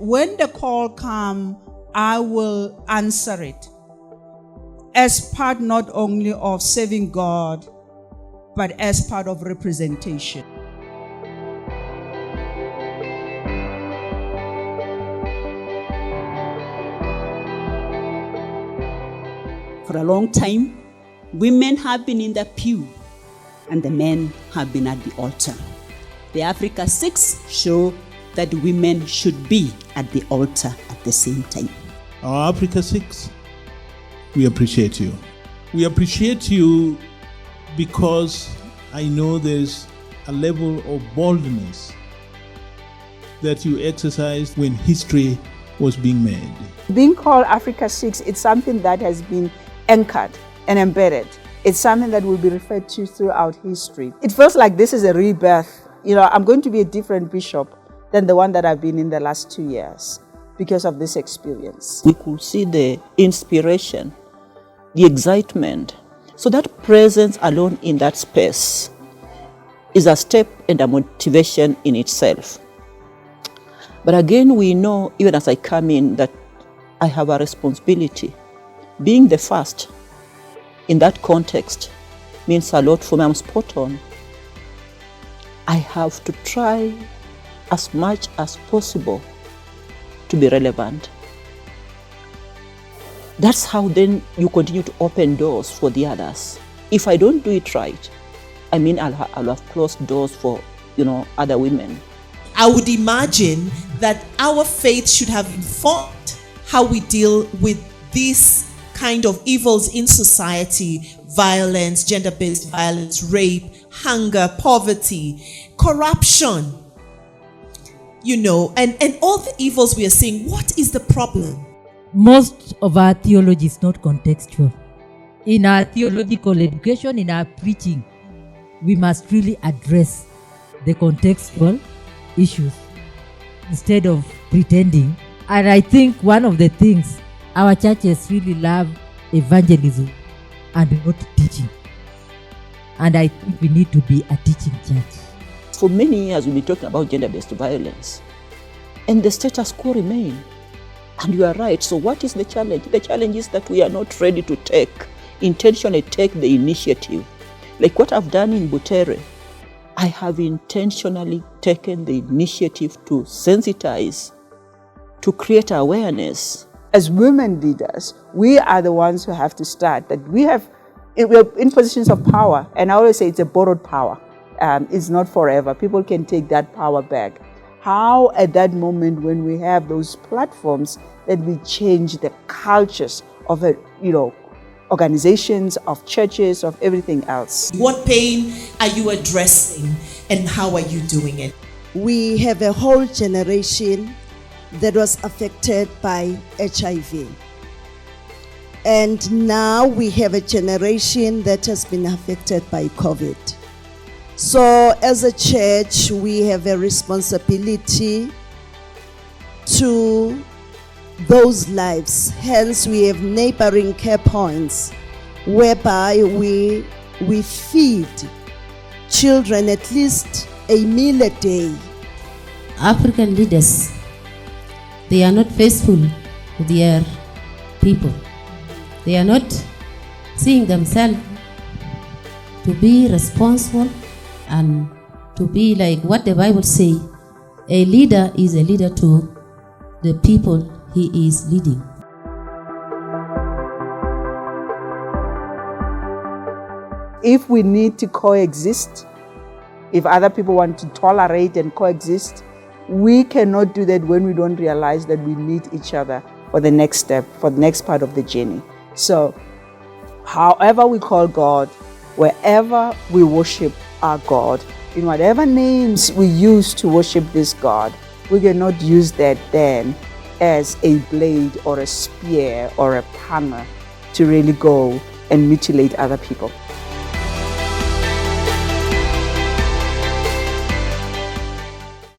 when the call comes, I will answer it as part not only of serving God, but as part of representation. For a long time, women have been in the pew and the men have been at the altar. The Africa 6 show that women should be at the altar at the same time. Our Africa 6, we appreciate you. We appreciate you because I know there's a level of boldness that you exercised when history was being made. Being called Africa 6, it's something that has been anchored and embedded. It's something that will be referred to throughout history. It feels like this is a rebirth. I'm going to be a different bishop than the one that I've been in the last 2 years because of this experience. We could see the inspiration, the excitement. So that presence alone in that space is a step and a motivation in itself. But again, we know, even as I come in, that I have a responsibility. Being the first in that context means a lot for me. I'm spot on. I have to try as much as possible to be relevant. That's how then you continue to open doors for the others. If I don't do it right, I'll have closed doors for, other women. I would imagine that our faith should have informed how we deal with these kind of evils in society: violence, gender-based violence, rape, hunger, poverty, corruption, and all the evils we are seeing. What is the problem? Most of our theology is not contextual. In our theological education, in our preaching, we must really address the contextual issues instead of pretending. And I think one of the things our churches really love evangelism and not teaching. And I think we need to be a teaching church. For many years, we've been talking about gender-based violence, and the status quo remain. And you are right. So what is the challenge? The challenge is that we are not ready to intentionally take the initiative. Like what I've done in Butere, I have intentionally taken the initiative to sensitize, to create awareness. As women leaders, we are the ones who have to start. That we're in positions of power, and I always say it's a borrowed power. It's not forever. People can take that power back. How at that moment when we have those platforms that we change the cultures of organizations, of churches, of everything else. What pain are you addressing and how are you doing it? We have a whole generation that was affected by HIV. And now we have a generation that has been affected by COVID. So as a church, we have a responsibility to those lives. Hence, we have neighboring care points whereby we feed children at least a meal a day. African leaders, they are not faithful to their people. They are not seeing themselves to be responsible and to be like what the Bible says. A leader is a leader to the people he is leading. If we need to coexist, if other people want to tolerate and coexist, we cannot do that when we don't realize that we need each other for the next step, for the next part of the journey. So, however we call God, wherever we worship our God, in whatever names we use to worship this God, we cannot use that then as a blade or a spear or a hammer to really go and mutilate other people.